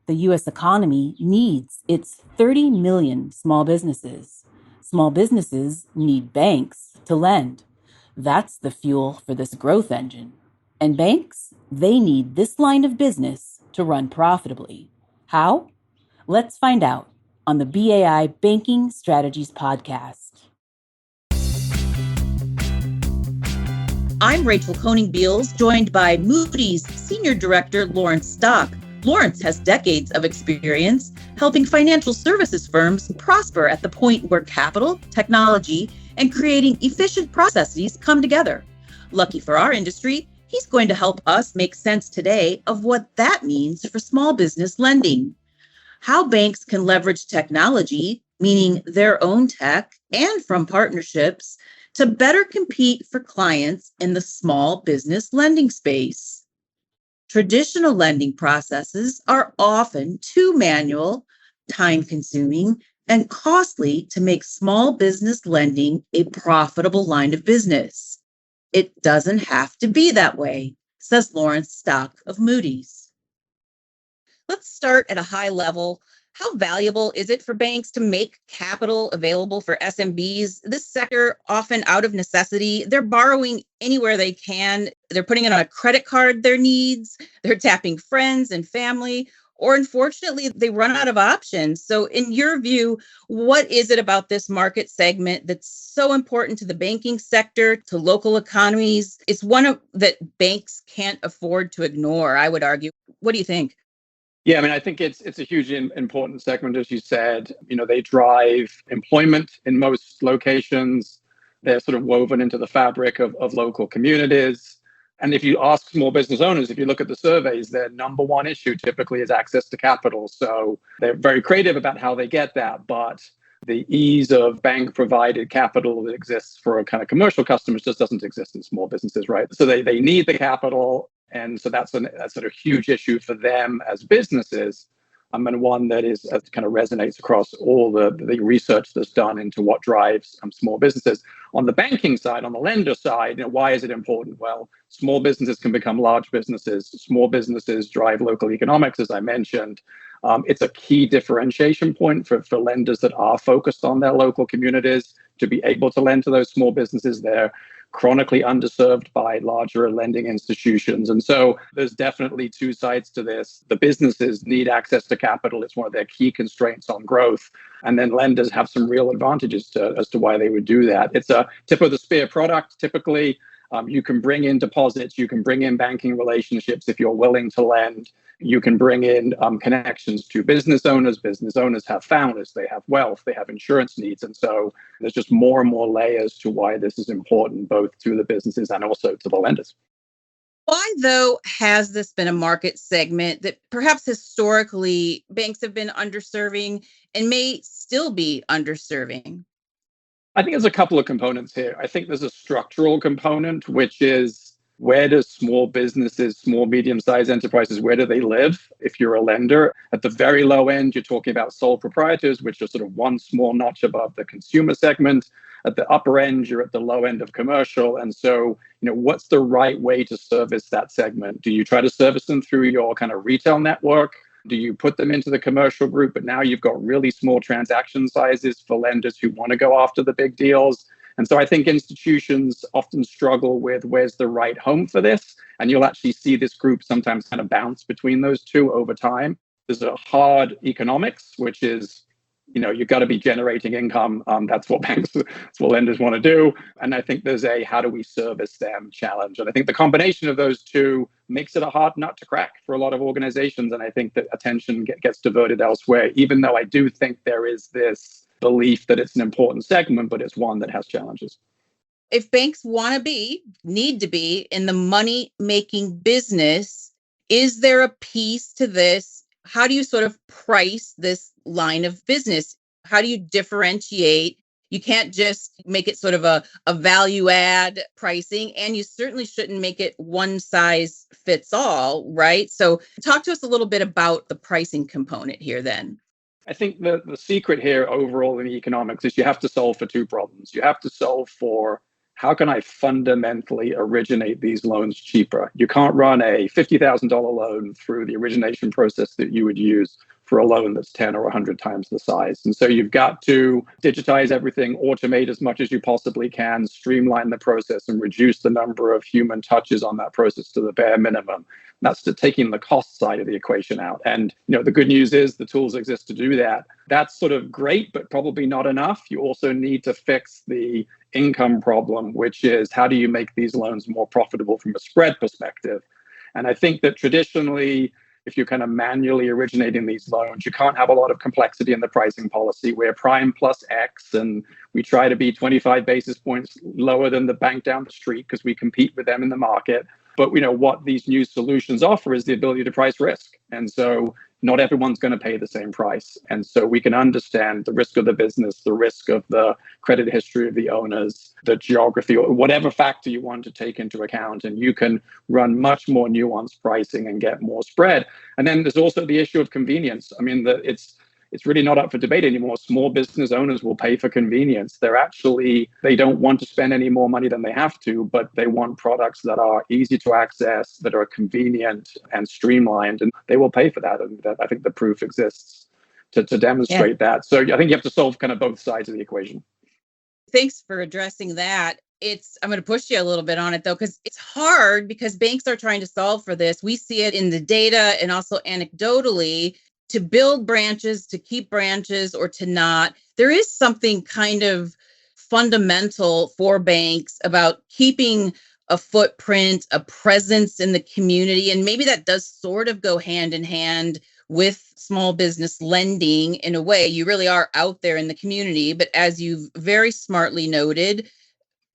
The U.S. economy needs its 30 million small businesses. Small businesses need banks to lend. That's the fuel for this growth engine. And banks, they need this line of business to run profitably. How? Let's find out on the BAI Banking Strategies Podcast. I'm Rachel Koning-Beals, joined by Moody's Senior Director, Laurence Stock. Laurence has decades of experience helping financial services firms prosper at the point where capital, technology, and creating efficient processes come together. Lucky for our industry, he's going to help us make sense today of what that means for small business lending. How banks can leverage technology, meaning their own tech, and from partnerships to better compete for clients in the small business lending space. Traditional lending processes are often too manual, time-consuming, and costly to make small business lending a profitable line of business. It doesn't have to be that way, says Laurence Stock of Moody's. Let's start at a high level. How valuable is it for banks to make capital available for SMBs? This sector, often out of necessity, they're borrowing anywhere they can. They're putting it on a credit card, their needs. They're tapping friends and family, or unfortunately, they run out of options. So in your view, what is it about this market segment that's so important to the banking sector, to local economies? It's one that banks can't afford to ignore, I would argue. What do you think? Yeah, I think it's a hugely important segment, as you said. They drive employment in most locations. They're sort of woven into the fabric of local communities. And if you ask small business owners, if you look at the surveys, their number one issue typically is access to capital. So they're very creative about how they get that. But the ease of bank-provided capital that exists for kind of commercial customers just doesn't exist in small businesses, right? So they need the capital. And so that's a sort of huge issue for them as businesses, and one that kind of resonates across all the research that's done into what drives small businesses. On the banking side, on the lender side, why is it important? Well, small businesses can become large businesses. Small businesses drive local economics, as I mentioned. It's a key differentiation point for lenders that are focused on their local communities to be able to lend to those small businesses. They're chronically underserved by larger lending institutions. And so there's definitely two sides to this. The businesses need access to capital. It's one of their key constraints on growth. And then lenders have some real advantages as to why they would do that. It's a tip of the spear product. Typically, you can bring in deposits, you can bring in banking relationships if you're willing to lend. You can bring in connections to business owners. Business owners have founders, they have wealth, they have insurance needs. And so there's just more and more layers to why this is important, both to the businesses and also to the lenders. Why, though, has this been a market segment that perhaps historically banks have been underserving and may still be underserving? I think there's a couple of components here. I think there's a structural component, which is where does small businesses, small, medium-sized enterprises, where do they live? If you're a lender, at the very low end, you're talking about sole proprietors, which are sort of one small notch above the consumer segment. At the upper end, you're at the low end of commercial. And so, what's the right way to service that segment? Do you try to service them through your kind of retail network? Do you put them into the commercial group? But now you've got really small transaction sizes for lenders who want to go after the big deals. And so I think institutions often struggle with where's the right home for this. And you'll actually see this group sometimes kind of bounce between those two over time. There's a hard economics, which is, you've got to be generating income. That's what that's what lenders want to do. And I think there's a how do we service them challenge. And I think the combination of those two makes it a hard nut to crack for a lot of organizations. And I think that attention gets diverted elsewhere, even though I do think there is this belief that it's an important segment, but it's one that has challenges. If banks need to be in the money-making business, is there a piece to this? How do you sort of price this line of business? How do you differentiate? You can't just make it sort of a value add pricing, and you certainly shouldn't make it one size fits all, right? So talk to us a little bit about the pricing component here then. I think the secret here overall in economics is you have to solve for two problems. You have to solve for how can I fundamentally originate these loans cheaper? You can't run a $50,000 loan through the origination process that you would use for a loan that's 10 or 100 times the size. And so you've got to digitize everything, automate as much as you possibly can, streamline the process, and reduce the number of human touches on that process to the bare minimum. That's taking the cost side of the equation out. And the good news is the tools exist to do that. That's sort of great, but probably not enough. You also need to fix the income problem, which is how do you make these loans more profitable from a spread perspective? And I think that traditionally, if you're kind of manually originating these loans, you can't have a lot of complexity in the pricing policy. We're prime plus X, and we try to be 25 basis points lower than the bank down the street because we compete with them in the market. But what these new solutions offer is the ability to price risk. And so not everyone's going to pay the same price. And so we can understand the risk of the business, the risk of the credit history of the owners, the geography, or whatever factor you want to take into account. And you can run much more nuanced pricing and get more spread. And then there's also the issue of convenience. I mean, it's really not up for debate anymore. Small business owners will pay for convenience. They don't want to spend any more money than they have to, but they want products that are easy to access, that are convenient and streamlined, and they will pay for that. And I think the proof exists to demonstrate that. So I think you have to solve kind of both sides of the equation. Thanks for addressing that. I'm going to push you a little bit on it, though, because it's hard because banks are trying to solve for this. We see it in the data and also anecdotally. To build branches, to keep branches, or to not, there is something kind of fundamental for banks about keeping a footprint, a presence in the community. And maybe that does sort of go hand in hand with small business lending in a way. You really are out there in the community. But as you've very smartly noted,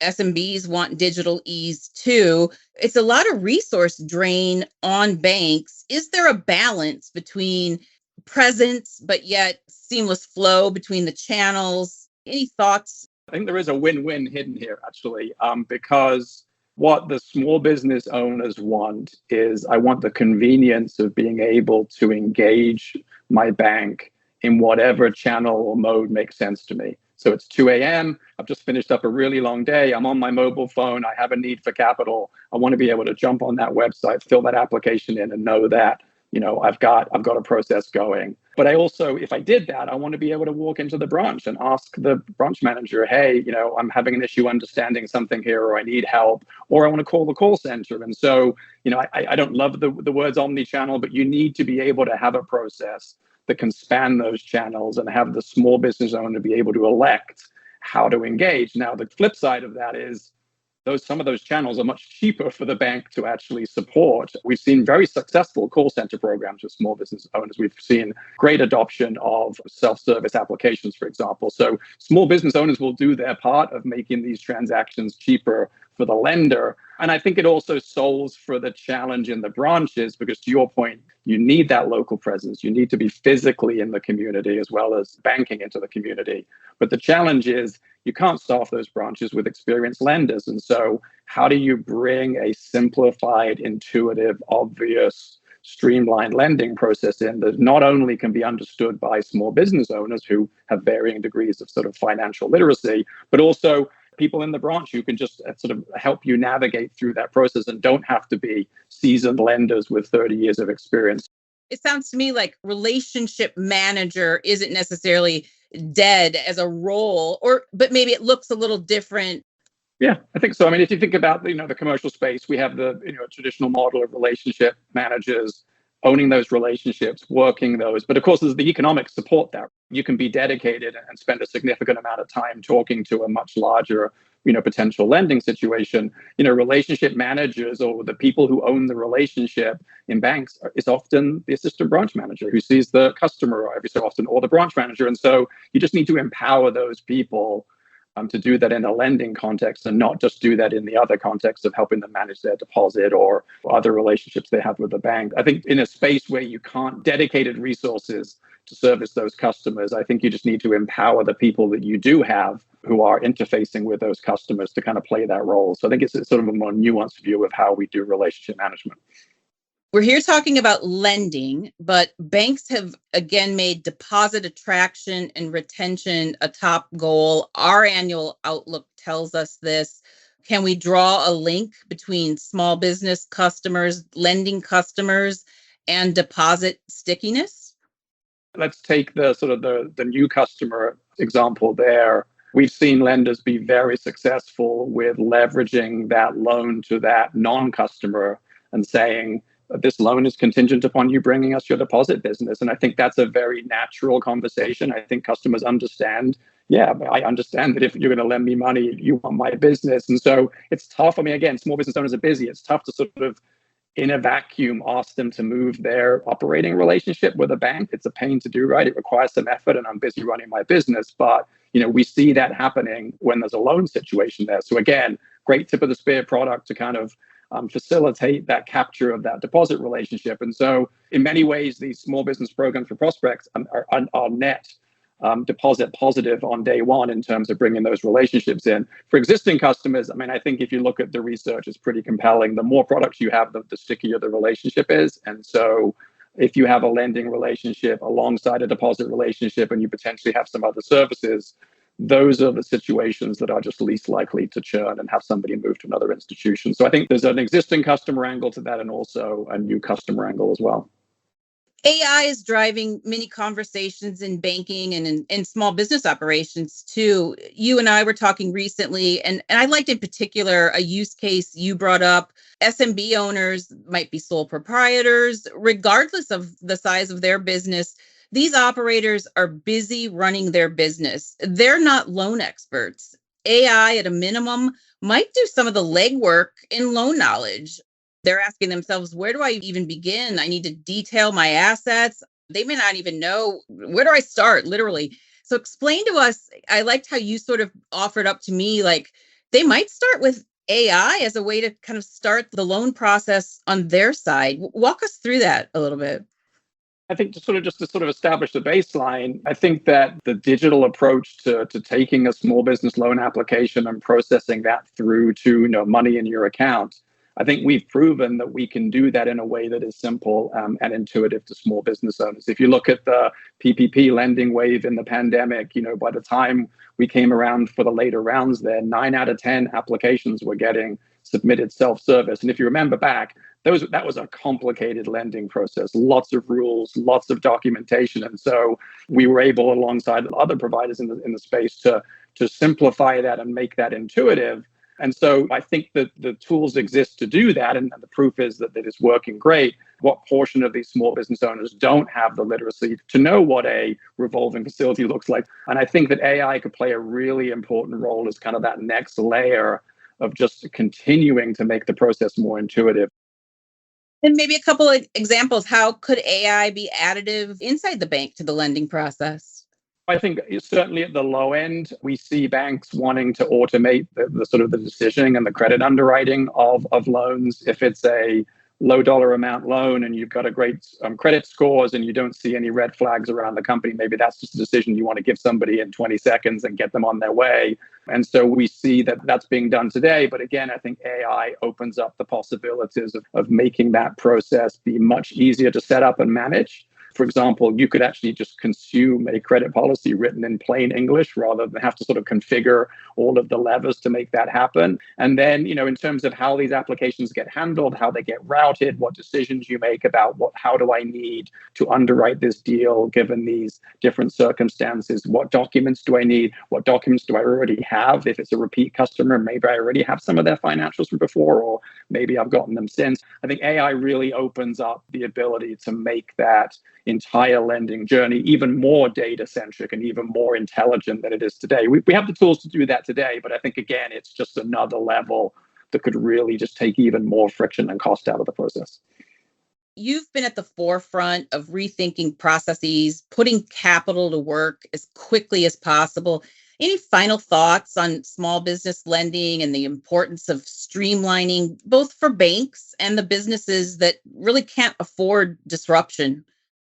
SMBs want digital ease too. It's a lot of resource drain on banks. Is there a balance between presence, but yet seamless flow between the channels? Any thoughts? I think there is a win-win hidden here, actually, because what the small business owners want is I want the convenience of being able to engage my bank in whatever channel or mode makes sense to me. So it's 2 a.m. I've just finished up a really long day. I'm on my mobile phone. I have a need for capital. I want to be able to jump on that website, fill that application in, and know that I've got a process going. But I also, if I did that, I want to be able to walk into the branch and ask the branch manager, hey, I'm having an issue understanding something here, or I need help, or I want to call the call center. And so, I don't love the words omni-channel, but you need to be able to have a process that can span those channels and have the small business owner be able to elect how to engage. Now, the flip side of that is some of those channels are much cheaper for the bank to actually support. We've seen very successful call center programs with small business owners. We've seen great adoption of self-service applications, for example. So small business owners will do their part of making these transactions cheaper for the lender. And I think it also solves for the challenge in the branches, because to your point, you need that local presence. You need to be physically in the community as well as banking into the community. But the challenge is you can't staff those branches with experienced lenders. And so how do you bring a simplified, intuitive, obvious, streamlined lending process in that not only can be understood by small business owners who have varying degrees of sort of financial literacy, but also people in the branch who can just sort of help you navigate through that process and don't have to be seasoned lenders with 30 years of experience. It sounds to me like relationship manager isn't necessarily dead as a role, but maybe it looks a little different. Yeah, I think so. I mean, if you think about the commercial space, we have the traditional model of relationship managers owning those relationships, working those. But of course, there's the economic support there. You can be dedicated and spend a significant amount of time talking to a much larger, potential lending situation. Relationship managers or the people who own the relationship in banks is often the assistant branch manager who sees the customer every so often, or the branch manager. And so you just need to empower those people to do that in a lending context and not just do that in the other context of helping them manage their deposit or other relationships they have with the bank. I think in a space where you can't dedicated resources to service those customers, I think you just need to empower the people that you do have who are interfacing with those customers to kind of play that role. So I think it's sort of a more nuanced view of how we do relationship management. We're here talking about lending, but banks have again made deposit attraction and retention a top goal. Our annual outlook tells us this. Can we draw a link between small business customers, lending customers, and deposit stickiness? Let's take the sort of the new customer example there. We've seen lenders be very successful with leveraging that loan to that non-customer and saying, this loan is contingent upon you bringing us your deposit business. And I think that's a very natural conversation. I think customers understand, yeah, I understand that if you're going to lend me money, you want my business. And so it's tough. I mean, again, small business owners are busy. It's tough to sort of in a vacuum ask them to move their operating relationship with a bank. It's a pain to do, right? It requires some effort, and I'm busy running my business. But we see that happening when there's a loan situation there. So again, great tip of the spear product to kind of facilitate that capture of that deposit relationship. And so in many ways, these small business programs for prospects are net deposit positive on day one in terms of bringing those relationships in. For existing customers, I mean, I think if you look at the research, it's pretty compelling. The more products you have, the stickier the relationship is. And so if you have a lending relationship alongside a deposit relationship and you potentially have some other services, those are the situations that are just least likely to churn and have somebody move to another institution. So I think there's an existing customer angle to that and also a new customer angle as well. AI is driving many conversations in banking and in small business operations too. You and I were talking recently, and I liked in particular a use case you brought up. SMB owners might be sole proprietors, regardless of the size of their business. These operators are busy running their business. They're not loan experts. AI, at a minimum, might do some of the legwork in loan knowledge. They're asking themselves, where do I even begin? I need to detail my assets. They may not even know, where do I start, literally? So explain to us, I liked how you sort of offered up to me, like they might start with AI as a way to kind of start the loan process on their side. Walk us through that a little bit. I think to sort of establish the baseline, I think that the digital approach to taking a small business loan application and processing that through to money in your account, I think we've proven that we can do that in a way that is simple and intuitive to small business owners. If you look at the PPP lending wave in the pandemic, by the time we came around for the later rounds there, 9 out of 10 applications were getting submitted self-service. And if you remember back, that was a complicated lending process, lots of rules, lots of documentation. And so we were able, alongside other providers in the space, to simplify that and make that intuitive. And so I think that the tools exist to do that. And the proof is that it is working great. What portion of these small business owners don't have the literacy to know what a revolving facility looks like? And I think that AI could play a really important role as kind of that next layer of just continuing to make the process more intuitive. And maybe a couple of examples. How could AI be additive inside the bank to the lending process? I think certainly at the low end, we see banks wanting to automate the sort of the decisioning and the credit underwriting of loans. If it's a low dollar amount loan and you've got a great credit scores and you don't see any red flags around the company, maybe that's just a decision you want to give somebody in 20 seconds and get them on their way. And so we see that that's being done today. But again, I think AI opens up the possibilities of making that process be much easier to set up and manage. For example, you could actually just consume a credit policy written in plain English rather than have to sort of configure all of the levers to make that happen. And then, in terms of how these applications get handled, how they get routed, what decisions you make about how do I need to underwrite this deal given these different circumstances, what documents do I need, what documents do I already have? If it's a repeat customer, maybe I already have some of their financials from before, or maybe I've gotten them since. I think AI really opens up the ability to make that entire lending journey even more data centric and even more intelligent than it is today. We have the tools to do that today, but I think, again, it's just another level that could really just take even more friction and cost out of the process. You've been at the forefront of rethinking processes, putting capital to work as quickly as possible. Any final thoughts on small business lending and the importance of streamlining both for banks and the businesses that really can't afford disruption?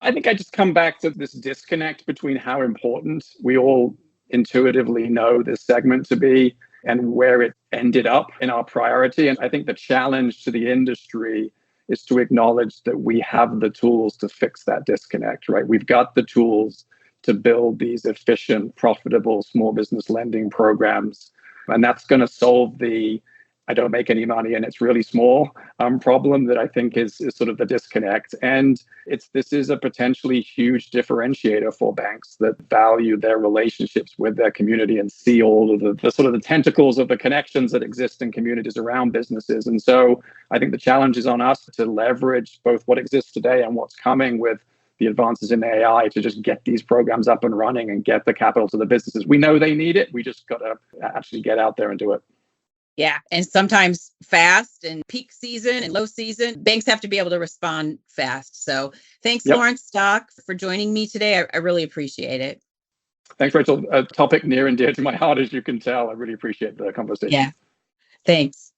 I think I just come back to this disconnect between how important we all intuitively know this segment to be and where it ended up in our priority. And I think the challenge to the industry is to acknowledge that we have the tools to fix that disconnect, right? We've got the tools to build these efficient, profitable small business lending programs. And that's going to solve the I don't make any money and it's really small problem that I think is sort of the disconnect. And this is a potentially huge differentiator for banks that value their relationships with their community and see all of the sort of the tentacles of the connections that exist in communities around businesses. And so I think the challenge is on us to leverage both what exists today and what's coming with the advances in AI to just get these programs up and running and get the capital to the businesses. We know they need it. We just got to actually get out there and do it. Yeah. And sometimes fast and peak season and low season, banks have to be able to respond fast. So thanks, Laurence Stock, for joining me today. I really appreciate it. Thanks, Rachel. A topic near and dear to my heart, as you can tell. I really appreciate the conversation. Yeah. Thanks.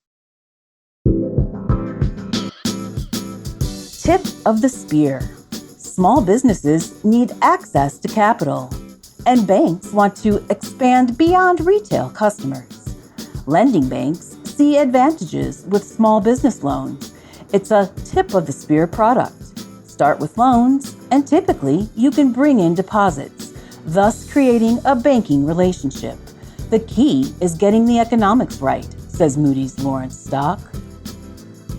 Tip of the spear. Small businesses need access to capital, and banks want to expand beyond retail customers. Lending banks see advantages with small business loans. It's a tip of the spear product. Start with loans, and typically you can bring in deposits, thus creating a banking relationship. The key is getting the economics right, says Moody's Laurence Stock.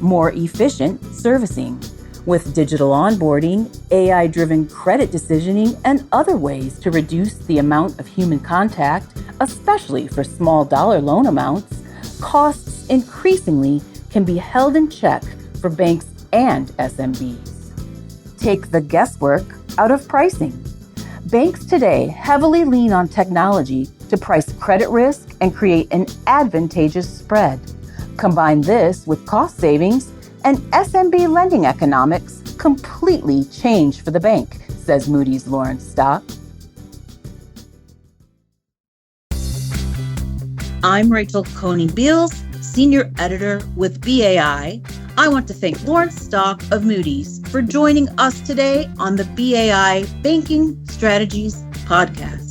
More efficient servicing. With digital onboarding, AI-driven credit decisioning, and other ways to reduce the amount of human contact, especially for small dollar loan amounts, costs increasingly can be held in check for banks and SMBs. Take the guesswork out of pricing. Banks today heavily lean on technology to price credit risk and create an advantageous spread. Combine this with cost savings, and SMB lending economics completely change for the bank, says Moody's Laurence Stock. I'm Rachel Coney-Beals, Senior Editor with BAI. I want to thank Laurence Stock of Moody's for joining us today on the BAI Banking Strategies Podcast.